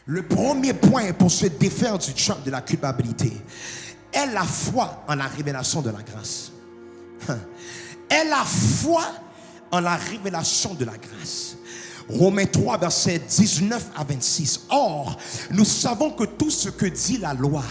Le premier point pour se défaire du trap de la culpabilité est la foi en la révélation de la grâce. Est la foi en la révélation de la grâce. Romains 3, versets 19 à 26. Or, nous savons que tout ce que dit la loi,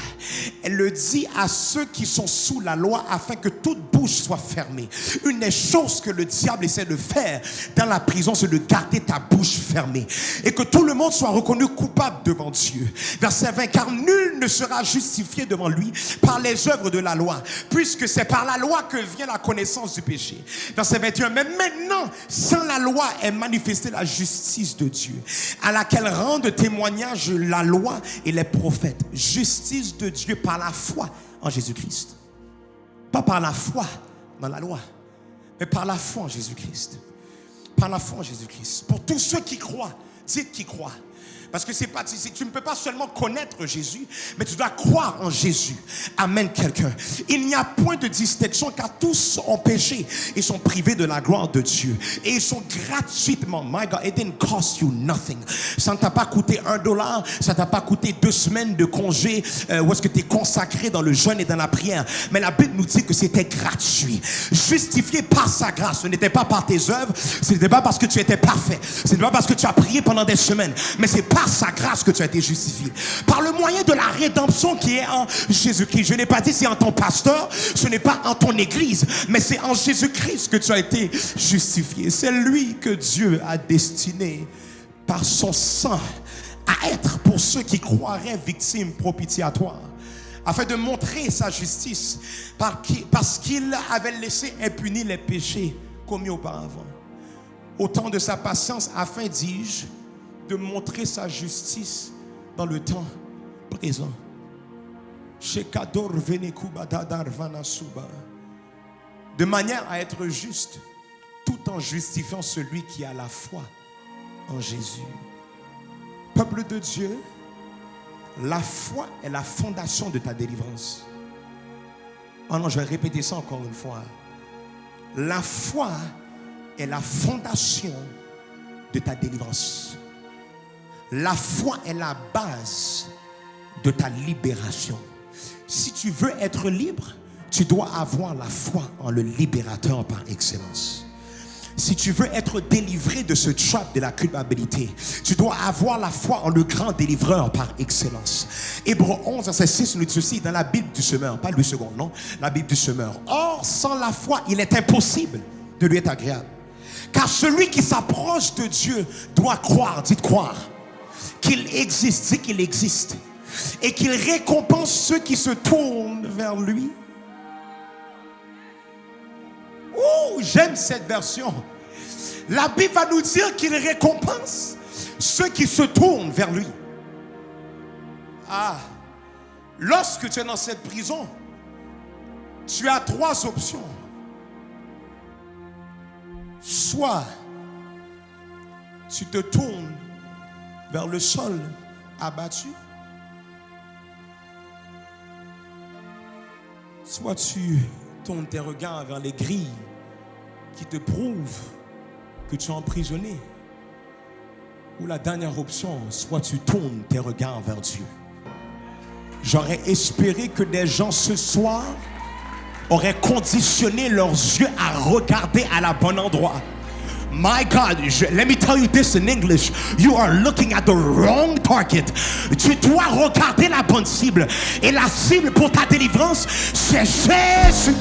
elle le dit à ceux qui sont sous la loi afin que toute bouche soit fermée. Une des choses que le diable essaie de faire dans la prison, c'est de garder ta bouche fermée. Et que tout le monde soit reconnu coupable devant Dieu. Verset 20, car nul ne sera justifié devant lui par les œuvres de la loi, puisque c'est par la loi que vient la connaissance du péché. Verset 21, mais maintenant, sans la loi est manifestée la justice de Dieu, à laquelle rendent témoignage la loi et les prophètes. Justice de Dieu par la foi en Jésus-Christ. Pas par la foi dans la loi, mais par la foi en Jésus-Christ. Par la foi en Jésus-Christ. Pour tous ceux qui croient, dites qui croient. Parce que tu ne peux pas seulement connaître Jésus, mais tu dois croire en Jésus. Amen, quelqu'un. Il n'y a point de distinction, car tous ont péché et sont privés de la gloire de Dieu. Et ils sont gratuitement, my God, it didn't cost you nothing. Ça ne t'a pas coûté $1, ça ne t'a pas coûté 2 semaines de congé, où est-ce que tu es consacré dans le jeûne et dans la prière. Mais la Bible nous dit que c'était gratuit. Justifié par sa grâce. Ce n'était pas par tes œuvres, ce n'était pas parce que tu étais parfait, ce n'était pas parce que tu as prié pendant des semaines, mais c'est par sa grâce que tu as été justifié. Par le moyen de la rédemption qui est en Jésus-Christ. Je n'ai pas dit c'est en ton pasteur, ce n'est pas en ton église, mais c'est en Jésus-Christ que tu as été justifié. C'est lui que Dieu a destiné par son sang à être pour ceux qui croiraient victimes propitiatoires, afin de montrer sa justice parce qu'il avait laissé impunis les péchés commis auparavant. Au temps de sa patience, afin, dis-je, de montrer sa justice dans le temps présent. De manière à être juste, tout en justifiant celui qui a la foi en Jésus. Peuple de Dieu, la foi est la fondation de ta délivrance. Oh non, je vais répéter ça encore une fois. La foi est la fondation de ta délivrance. La foi est la base de ta libération. Si tu veux être libre, tu dois avoir la foi en le libérateur par excellence. Si tu veux être délivré de ce trap de la culpabilité, tu dois avoir la foi en le grand délivreur par excellence. Hébreux 11, verset 6 nous dit ceci dans la Bible du semeur, pas Louis II, non, la Bible du semeur. Or, sans la foi, il est impossible de lui être agréable. Car celui qui s'approche de Dieu doit croire, dites croire, qu'il existe, c'est qu'il existe, et qu'il récompense ceux qui se tournent vers lui. Oh, j'aime cette version. La Bible va nous dire qu'il récompense ceux qui se tournent vers lui. Ah, lorsque tu es dans cette prison, tu as 3 options. Soit tu te tournes vers le sol abattu, soit tu tournes tes regards vers les grilles qui te prouvent que tu es emprisonné, ou la dernière option, soit tu tournes tes regards vers Dieu. J'aurais espéré que des gens ce soir auraient conditionné leurs yeux à regarder à la bonne endroit. My God, let me tell you this in English. You are looking at the wrong target. Tu dois regarder la bonne cible. Et la cible pour ta délivrance, c'est Jésus.